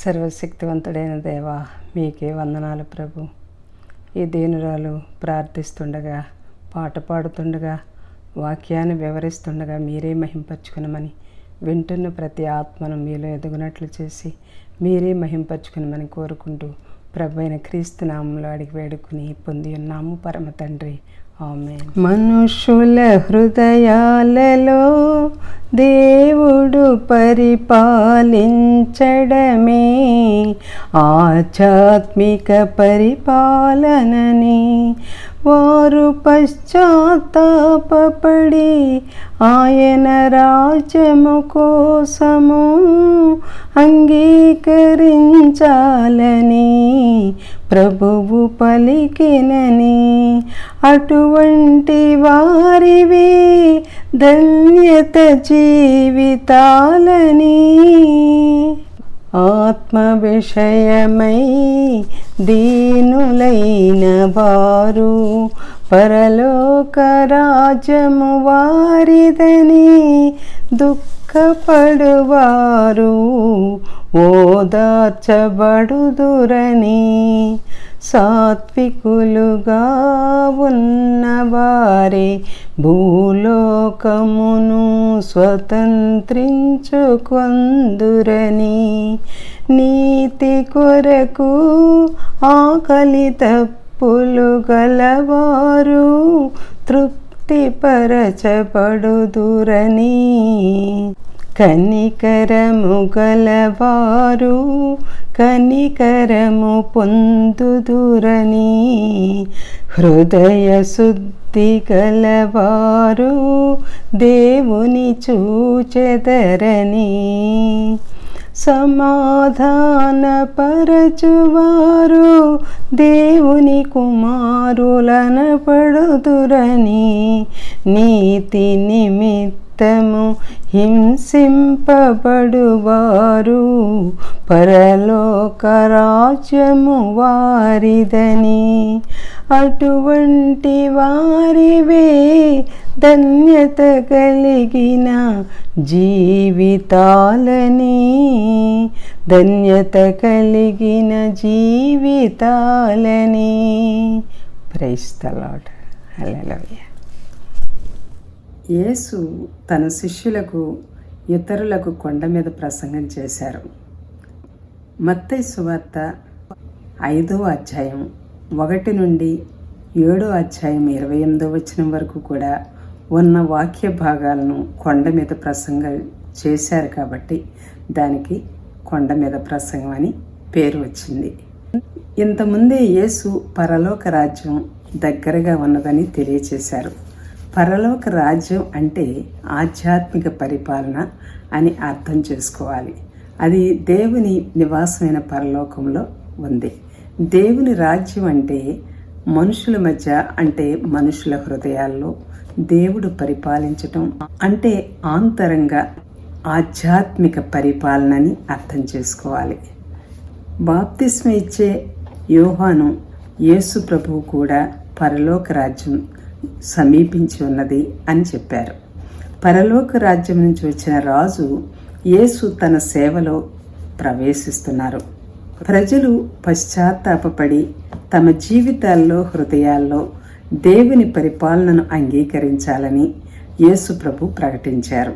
సర్వశక్తివంతుడైన దేవా, మీకే వందనాలు ప్రభు. ఈ దీనురాలు ప్రార్థిస్తుండగా, పాట పాడుతుండగా, వాక్యాన్ని వివరిస్తుండగా మీరే మహింపరచుకునమని, వింటున్న ప్రతి ఆత్మను మీలో ఎదుగునట్లు చేసి మీరే మహింపరచుకునమని కోరుకుంటూ ప్రభు అయిన క్రీస్తు నామంలో అడిగి వేడుకుని పొంది ఉన్నాము పరమ తండ్రి, ఆమేన్. మనుషుల హృదయాలలో దేవుడు పరిపాలించడమే ఆధ్యాత్మిక పరిపాలనని వారు పశ్చాత్తాపపడి ఆయన రాజ్యము కోసము అంగీకరించాలని ప్రభువు పలికినని, అటువంటి వారివి ధన్యత జీవితాలని. ఆత్మ విషయమై దీనులైన వారు పరలోక రాజ్యము వారిదని దుఃఖపడువారు ఓదార్చబడుదురని, సాత్వికులుగా ఉన్నవారే భూలోకమును స్వతంత్రించుకొందురని, నీతి కొరకు ఆకలి తప్పులు గలవారు తృప్తిపరచబడుదురని, కనికరము గలవారు కనికరము పొందుదురని, హృదయ శుద్ధి గలవారు దేవుని చూచెదరని, సమాధానపరచువారు దేవుని కుమారులనబడుదురని, నీతి నిమిత్తము హింసింపబడువారు పరలోక రాజ్యము వారిదని, అటువంటి వారివే ధన్యత కలిగిన జీవితాలని, ధన్యత కలిగిన జీవితాలని. Praise the Lord. హల్లెలూయా. యేసు తన శిష్యులకు ఇతరులకు కొండ మీద ప్రసంగం చేశారు. మత్తయి సువార్త 5వ అధ్యాయం 1 నుండి 7వ అధ్యాయం 28వ వచనం వరకు కూడా ఉన్న వాక్య భాగాలను కొండ మీద ప్రసంగం చేశారు కాబట్టి దానికి కొండ మీద ప్రసంగం అని పేరు వచ్చింది. ఇంతకుముందే యేసు పరలోక రాజ్యం దగ్గరగా ఉన్నదని తెలియచేశారు. పరలోక రాజ్యం అంటే ఆధ్యాత్మిక పరిపాలన అని అర్థం చేసుకోవాలి. అది దేవుని నివాసమైన పరలోకంలో ఉంది. దేవుని రాజ్యం అంటే మనుషుల మధ్య, అంటే మనుషుల హృదయాల్లో దేవుడు పరిపాలించటం అంటే ఆంతరంగా ఆధ్యాత్మిక పరిపాలనని అర్థం చేసుకోవాలి. బాప్తిస్మ ఇచ్చే యోహాను యేసు ప్రభువు కూడా పరలోక రాజ్యం సమీపించి ఉన్నది అని చెప్పారు. పరలోక రాజ్యం నుంచి వచ్చిన రాజు యేసు తన సేవలో ప్రవేశిస్తున్నారు. ప్రజలు పశ్చాత్తాపపడి తమ జీవితాల్లో హృదయాల్లో దేవుని పరిపాలనను అంగీకరించాలని యేసు ప్రభు ప్రకటించారు.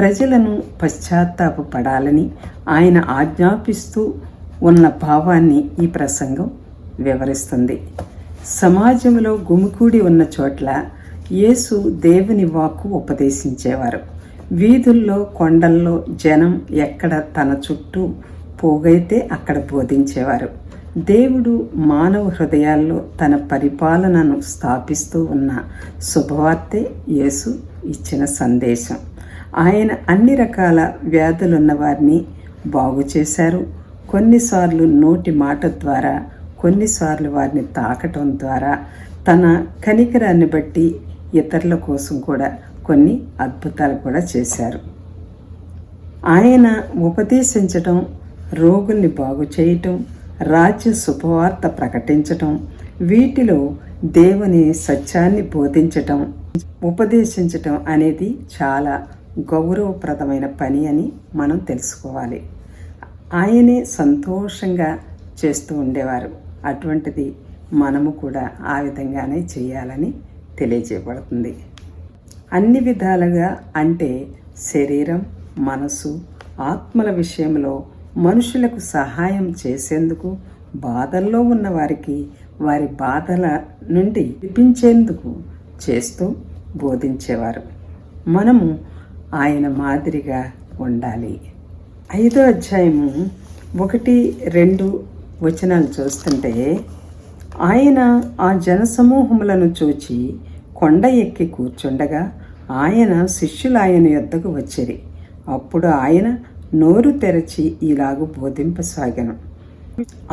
ప్రజలను పశ్చాత్తాపపడాలని ఆయన ఆజ్ఞాపిస్తూ ఉన్న భావాన్ని ఈ ప్రసంగం వివరిస్తుంది. సమాజంలో గుమికూడి ఉన్న చోట్ల యేసు దేవుని వాక్కు ఉపదేశించేవారు. వీధుల్లో, కొండల్లో జనం ఎక్కడ తన చుట్టూ పోగైతే అక్కడ బోధించేవారు. దేవుడు మానవ హృదయాల్లో తన పరిపాలనను స్థాపిస్తూ ఉన్న శుభవార్తే యేసు ఇచ్చిన సందేశం. ఆయన అన్ని రకాల వ్యాధులున్న వారిని బాగు చేశారు. కొన్నిసార్లు నోటి మాట ద్వారా, కొన్నిసార్లు వారిని తాకటం ద్వారా, తన కనికరాన్ని బట్టి ఇతరుల కోసం కూడా కొన్ని అద్భుతాలు కూడా చేశారు. ఆయన ఉపదేశించటం, రోగుల్ని బాగు చేయటం, రాజ్య శుభవార్త ప్రకటించటం, వీటిలో దేవుని సత్యాన్ని బోధించటం, ఉపదేశించటం అనేది చాలా గౌరవప్రదమైన పని అని మనం తెలుసుకోవాలి. ఆయనే సంతోషంగా చేస్తూ ఉండేవారు. అటువంటిది మనము కూడా ఆ విధంగానే చేయాలని తెలియజేయబడుతుంది. అన్ని విధాలుగా అంటే శరీరం, మనసు, ఆత్మల విషయంలో మనుషులకు సహాయం చేసేందుకు, బాధల్లో ఉన్న వారికి వారి బాధల నుండి విడిపించేందుకు చేస్తూ బోధించేవారు. మనము ఆయన మాదిరిగా ఉండాలి. 5వ అధ్యాయము 1-2 వచనాలు చూస్తుంటే, ఆయన ఆ జనసమూహములను చూచి కొండ ఎక్కి కూర్చుండగా ఆయన శిష్యులు ఆయన యొద్దకు వచ్చిరి. అప్పుడు ఆయన నోరు తెరచి ఇలాగు బోధింపసాగెను.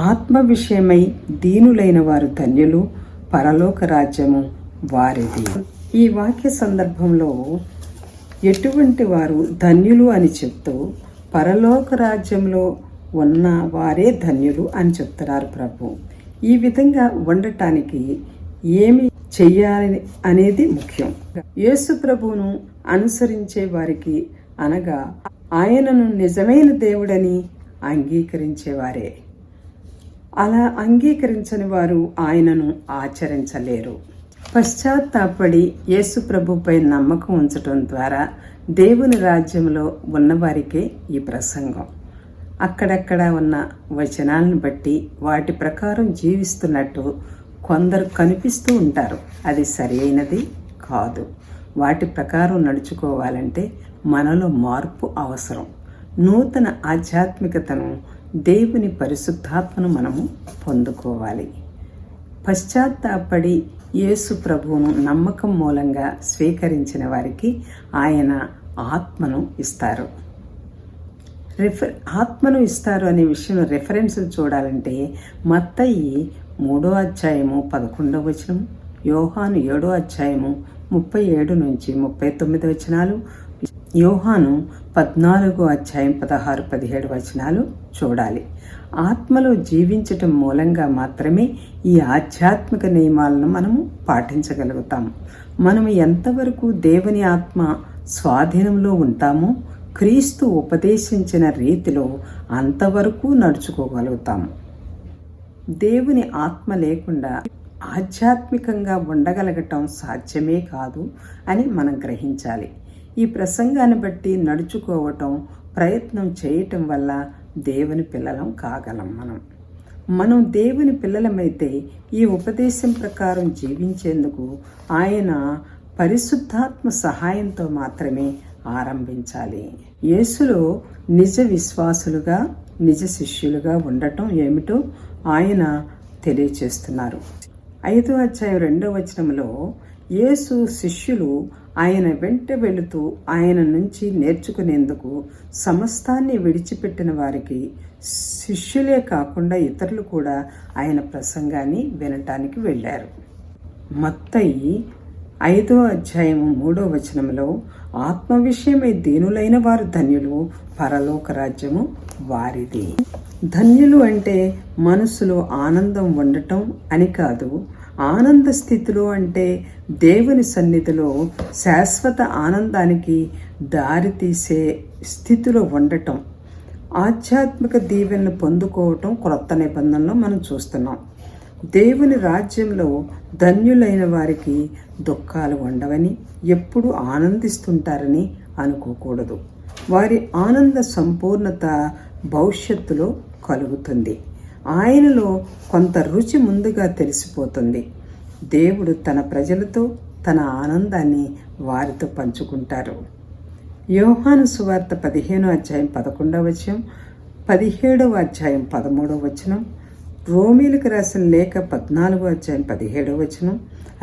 ఆత్మ విషయమై దీనులైన వారు ధన్యులు, పరలోక రాజ్యము వారిది. ఈ వాక్య సందర్భంలో ఎటువంటి వారు ధన్యులు అని చెప్తూ పరలోక రాజ్యంలో ఉన్న వారే ధన్యులు అని చెప్తున్నారు ప్రభు. ఈ విధంగా ఉండటానికి ఏమి చెయ్యాలి అనేది ముఖ్యం. యేసు ప్రభువును అనుసరించే వారికి, అనగా ఆయనను నిజమైన దేవుడని అంగీకరించేవారే. అలా అంగీకరించని వారు ఆయనను ఆచరించలేరు. పశ్చాత్తాపడి యేసు ప్రభుపై నమ్మకం ఉంచటం ద్వారా దేవుని రాజ్యంలో ఉన్నవారికే ఈ ప్రసంగం. అక్కడక్కడ ఉన్న వచనాలను బట్టి వాటి ప్రకారం జీవిస్తున్నట్టు కొందరు కనిపిస్తూ ఉంటారు. అది సరి అయినది కాదు. వాటి ప్రకారం నడుచుకోవాలంటే మనలో మార్పు అవసరం. నూతన ఆధ్యాత్మికతను, దేవుని పరిశుద్ధాత్మను మనము పొందుకోవాలి. పశ్చాత్తాపడి యేసు ప్రభువును నమ్మకం మూలంగా స్వీకరించిన వారికి ఆయన ఆత్మను ఇస్తారు. ఆత్మను ఇస్తారు అనే విషయం రెఫరెన్స్లు చూడాలంటే మత్తయి 3వ అధ్యాయము 11వ వచనం, యోహాను 7వ అధ్యాయము 37-39 వచనాలు, యోహాను 14వ అధ్యాయం 16-17 వచనాలు చూడాలి. ఆత్మలో జీవించటం మూలంగా మాత్రమే ఈ ఆధ్యాత్మిక నియమాలను మనము పాటించగలుగుతాము. మనము ఎంతవరకు దేవుని ఆత్మ స్వాధీనంలో ఉంటామో, క్రీస్తు ఉపదేశించిన రీతిలో అంతవరకు నడుచుకోగలుగుతాము. దేవుని ఆత్మ లేకుండా ఆధ్యాత్మికంగా ఉండగలగటం సాధ్యమే కాదు అని మనం గ్రహించాలి. ఈ ప్రసంగాన్ని బట్టి నడుచుకోవటం, ప్రయత్నం చేయటం వల్ల దేవుని పిల్లలం కాగలం. మనం దేవుని పిల్లలమైతే ఈ ఉపదేశం ప్రకారం జీవించేందుకు ఆయన పరిశుద్ధాత్మ సహాయంతో మాత్రమే ఆరంభించాలి. యేసులో నిజ విశ్వాసులుగా, నిజ శిష్యులుగా ఉండటం ఏమిటో ఆయన తెలియచేస్తున్నారు. 5వ అధ్యాయం 2వ వచనంలో యేసు శిష్యులు ఆయన వెంట వెళుతూ ఆయన నుంచి నేర్చుకునేందుకు సమస్తాన్ని విడిచిపెట్టిన వారికి, శిష్యులే కాకుండా ఇతరులు కూడా ఆయన ప్రసంగాన్ని వినటానికి వెళ్ళారు. మత్తయి 5వ అధ్యాయము 3వ వచనంలో ఆత్మ విషయమై దీనులైన వారు ధన్యులు, పరలోక రాజ్యము వారిది. ధన్యులు అంటే మనసులో ఆనందం ఉండటం అని కాదు. ఆనంద స్థితిలో అంటే దేవుని సన్నిధిలో శాశ్వత ఆనందానికి దారితీసే స్థితిలో ఉండటం. ఆధ్యాత్మిక దీవెనను పొందుకోవటం క్రొత్త నిబంధనలో మనం చూస్తున్నాం. దేవుని రాజ్యంలో ధన్యులైన వారికి దుఃఖాలు ఉండవని, ఎప్పుడు ఆనందిస్తుంటారని అనుకోకూడదు. వారి ఆనంద సంపూర్ణత భవిష్యత్తులో కలుగుతుంది. ఆయనలో కొంత రుచి ముందుగా తెలిసిపోతుంది. దేవుడు తన ప్రజలతో తన ఆనందాన్ని వారితో పంచుకుంటారు. యోహాను సువార్త 15వ అధ్యాయం 11వ వచనం, 17వ అధ్యాయం 13వ వచనం, రోమీలకు రాసిన లేఖ 14వ అధ్యాయం 17వ వచనం,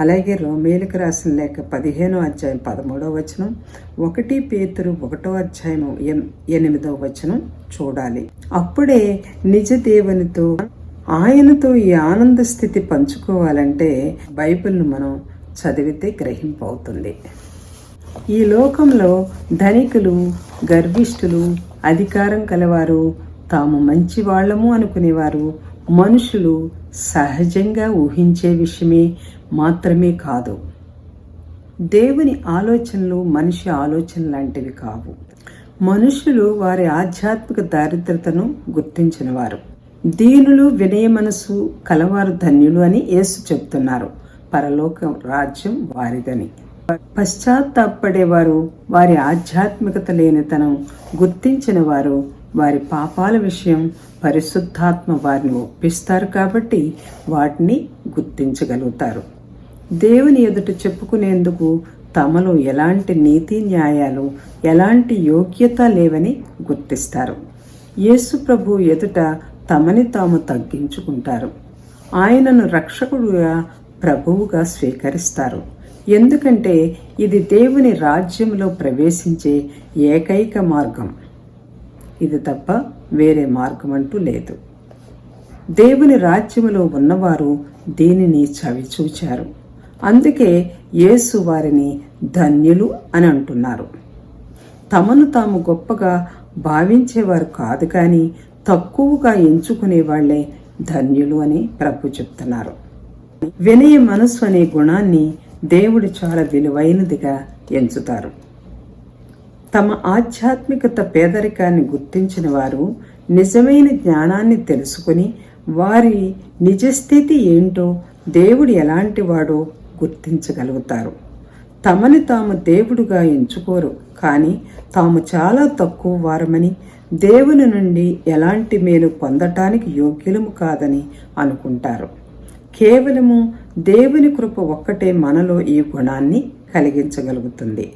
అలాగే రోమీలకు రాసిన లేఖ 15వ అధ్యాయం 13వ వచనం, 1 పేతురు 1వ అధ్యాయం 8వ వచనం చూడాలి. అప్పుడే నిజ దేవునితో, ఆయనతో ఈ ఆనంద స్థితి పంచుకోవాలంటే బైబిల్ను మనం చదివితే గ్రహింపవుతుంది. ఈ లోకంలో ధనికులు, గర్విష్ఠులు, అధికారం కలవారు, తాము మంచి వాళ్ళము అనుకునేవారు, మనుషులు సహజంగా ఊహించే విషయమే మాత్రమే కాదు. దేవుని ఆలోచనలు మనిషి ఆలోచన లాంటివి కావు. మనుషులు వారి ఆధ్యాత్మిక దారిద్రతను గుర్తించినవారు. దీనులు వినయ మనసు కలవారు ధన్యులు అని యేసు చెప్తున్నారు. పరలోక రాజ్యం వారిదని. పశ్చాత్తాపడేవారు వారి ఆధ్యాత్మికత లేనితనం గుర్తించిన వారు వారి పాపాల విషయం పరిశుద్ధాత్మ వారిని ఒప్పిస్తారు కాబట్టి వాటిని గుర్తించగలుగుతారు. దేవుని ఎదుట చెప్పుకునేందుకు తమలో ఎలాంటి నీతి న్యాయాలు ఎలాంటి యోగ్యత లేవని గుర్తిస్తారు. యేసు ప్రభు ఎదుట తమని తాము తగ్గించుకుంటారు. ఆయనను రక్షకుడుగా ప్రభువుగా స్వీకరిస్తారు. ఎందుకంటే ఇది దేవుని రాజ్యంలో ప్రవేశించే ఏకైక మార్గం. ఇది తప్ప వేరే మార్గం అంటూ లేదు. దేవుని రాజ్యములో ఉన్నవారు దీనిని చవిచూచారు. అందుకే యేసు వారిని ధన్యులు అని అంటున్నారు. తమను తాము గొప్పగా భావించేవారు కాదు, కానీ తక్కువగా ఎంచుకునే వాళ్లే ధన్యులు అని ప్రభు చెప్తున్నారు. వినయ మనస్సు అనే గుణాన్ని దేవుడు చాలా విలువైనదిగా ఎంచుతారు. తమ ఆధ్యాత్మికత పేదరికాన్ని గుర్తించిన వారు నిజమైన జ్ఞానాన్ని తెలుసుకుని వారి నిజస్థితి ఏంటో, దేవుడు ఎలాంటి వాడో గుర్తించగలుగుతారు. తమని తాము దేవుడుగా ఎంచుకోరు, కానీ తాము చాలా తక్కువ వారమని, దేవుని నుండి ఎలాంటి మేలు పొందటానికి యోగ్యులము కాదని అనుకుంటారు. కేవలము దేవుని కృప ఒక్కటే మనలో ఈ గుణాన్ని కలిగించగలుగుతుంది.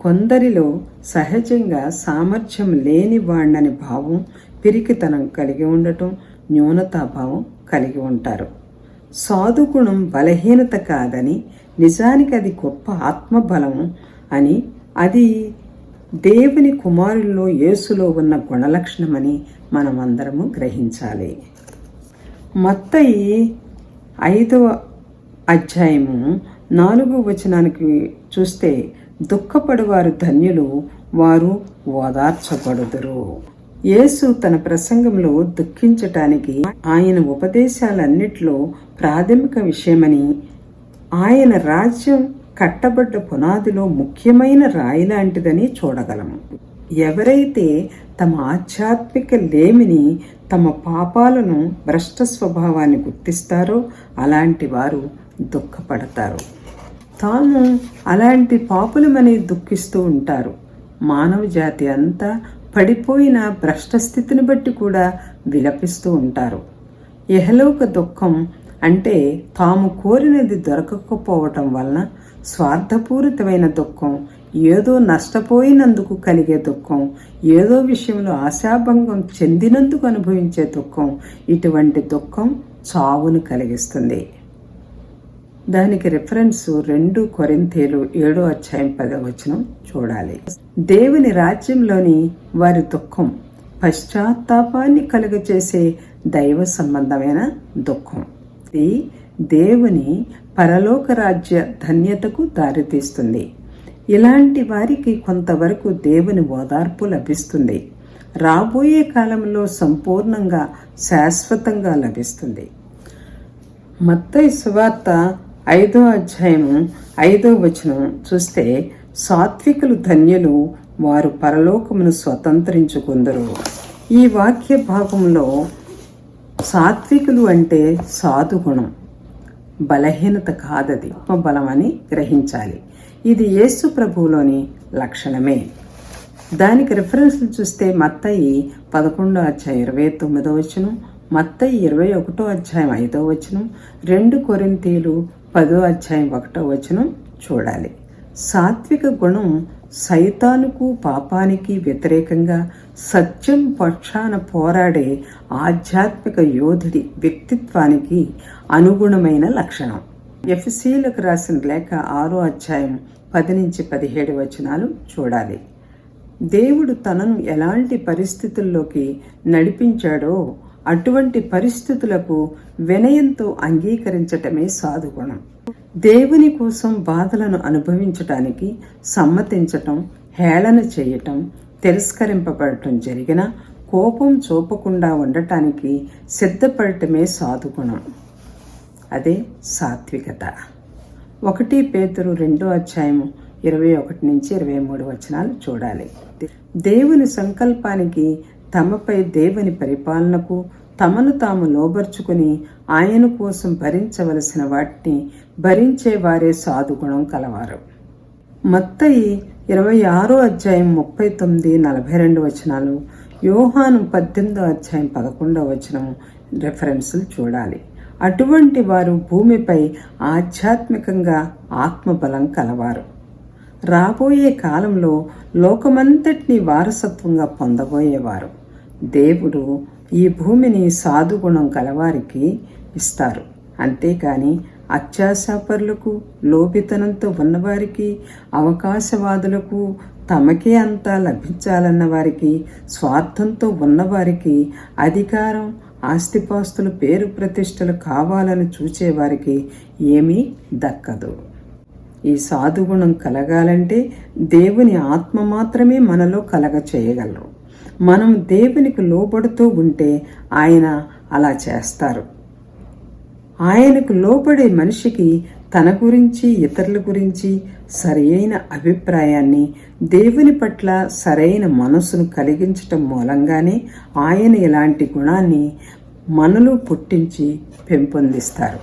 కొందరిలో సహజంగా సామర్థ్యం లేని వాణ్ణని భావం, పిరికితనం కలిగి ఉండటం, న్యూనతాభావం కలిగి ఉంటారు. సాధుగుణం బలహీనత కాదని, నిజానికి అది గొప్ప ఆత్మబలం అని, అది దేవుని కుమారుల్లో యేసులో ఉన్న గుణలక్షణమని మనమందరము గ్రహించాలి. మత్తయి 5వ అధ్యాయము 4వ వచనానికి చూస్తే, దుఃఖపడువారు ధన్యులు, వారు ఓదార్చబడుదురు. యేసు తన ప్రసంగంలో దుఃఖించటానికి ఆయన ఉపదేశాలన్నిట్లో ప్రాథమిక విషయమని, ఆయన రాజ్యం కట్టబడ్డ పునాదిలో ముఖ్యమైన రాయి లాంటిదని చూడగలము. ఎవరైతే తమ ఆధ్యాత్మిక లేమిని, తమ పాపాలను, భ్రష్ట స్వభావాన్ని గుర్తిస్తారో అలాంటి వారు దుఃఖపడతారు. తాము అలాంటి పాపులమని దుఃఖిస్తూ ఉంటారు. మానవ జాతి అంతా పడిపోయిన భ్రష్ట స్థితిని బట్టి కూడా విలపిస్తూ ఉంటారు. ఇహలోక దుఃఖం అంటే తాము కోరినది దొరకకపోవటం వలన స్వార్థపూరితమైన దుఃఖం, ఏదో నష్టపోయినందుకు కలిగే దుఃఖం, ఏదో విషయంలో ఆశాభంగం చెందినందుకు అనుభవించే దుఃఖం. ఇటువంటి దుఃఖం చావును కలిగిస్తుంది. దానికి రిఫరెన్స్ 2 కొరింథీయులు 7వ అధ్యాయం 10వ వచనం చూడాలి. దేవుని రాజ్యంలోని వారి దుఃఖం పశ్చాత్తాపాన్ని కలుగచేసే దైవ సంబంధమైన దుఃఖం. ఇది దేవుని పరలోక రాజ్య ధన్యతకు దారితీస్తుంది. ఇలాంటి వారికి కొంతవరకు దేవుని ఓదార్పు లభిస్తుంది. రాబోయే కాలంలో సంపూర్ణంగా శాశ్వతంగా లభిస్తుంది. మత్తయి సువార్త 5వ అధ్యాయము 5వ వచనం చూస్తే, సాత్వికులు ధన్యులు, వారు పరలోకమును స్వతంత్రించుకుందరు. ఈ వాక్య భాగంలో సాత్వికులు అంటే సాధుగుణం, బలహీనత కాదది, ఆత్మబలం అని గ్రహించాలి. ఇది యేసు ప్రభువులోని లక్షణమే. దానికి రిఫరెన్స్లు చూస్తే మత్తయి 11వ అధ్యాయం 29వ వచనం, మత్తయి 21వ అధ్యాయం 5వ వచనం, 2 కొరింథీయులు 10వ అధ్యాయం 1వ వచనం చూడాలి. సాత్విక గుణం సైతానుకు, పాపానికి వ్యతిరేకంగా సత్యం పక్షాన పోరాడే ఆధ్యాత్మిక యోధుడి వ్యక్తిత్వానికి అనుగుణమైన లక్షణం. ఎఫెసీయులకు రాసిన లేఖ 6వ అధ్యాయం 10 నుంచి 17 వచనాలు చూడాలి. దేవుడు తనను ఎలాంటి పరిస్థితుల్లోకి నడిపించాడో అటువంటి పరిస్థితులకు వినయంతో అంగీకరించటమే సాధుగుణం. దేవుని కోసం బాధలను అనుభవించటానికి సమ్మతించటం, హేళన చేయటం, తిరస్కరింపబడటం జరిగిన కోపం చూపకుండా ఉండటానికి సిద్ధపడటమే సాధుగుణం. అదే సాత్వికత. 1 పేతురు 2వ అధ్యాయం 21 నుంచి 23 వచనాలు చూడాలి. దేవుని సంకల్పానికి, తమపై దేవుని పరిపాలనకు తమను తాము లోబర్చుకుని ఆయన కోసం భరించవలసిన వాటిని భరించే వారే సాధుగుణం కలవారు. మత్తయి 26వ అధ్యాయం 39-42 వచనాలు, యోహాను 18వ అధ్యాయం 11వ వచనం రెఫరెన్సులు చూడాలి. అటువంటి వారు భూమిపై ఆధ్యాత్మికంగా ఆత్మబలం కలవారు. రాబోయే కాలంలో లోకమంతటినీ వారసత్వంగా పొందబోయేవారు. దేవుడు ఈ భూమిని సాధుగుణం కలవారికి ఇస్తారు. అంతేకాని అత్యాశాపరులకు, లోపితనంతో ఉన్నవారికి, అవకాశవాదులకు, తమకే అంతా లభించాలన్న వారికి, స్వార్థంతో ఉన్నవారికి, అధికారం, ఆస్తిపాస్తులు, పేరు ప్రతిష్టలు కావాలని చూచేవారికి ఏమీ దక్కదు. ఈ సాధుగుణం కలగాలంటే దేవుని ఆత్మ మాత్రమే మనలో కలగ చేయగలరు. మనం దేవునికి లోబడుతూ ఉంటే ఆయన అలా చేస్తారు. ఆయనకు లోబడే మనిషికి తన గురించి, ఇతరుల గురించి సరైన అభిప్రాయాన్ని, దేవుని పట్ల సరైన మనసును కలిగించటం మూలంగానే ఆయన ఇలాంటి గుణాన్ని మనలో పుట్టించి పెంపొందిస్తారు.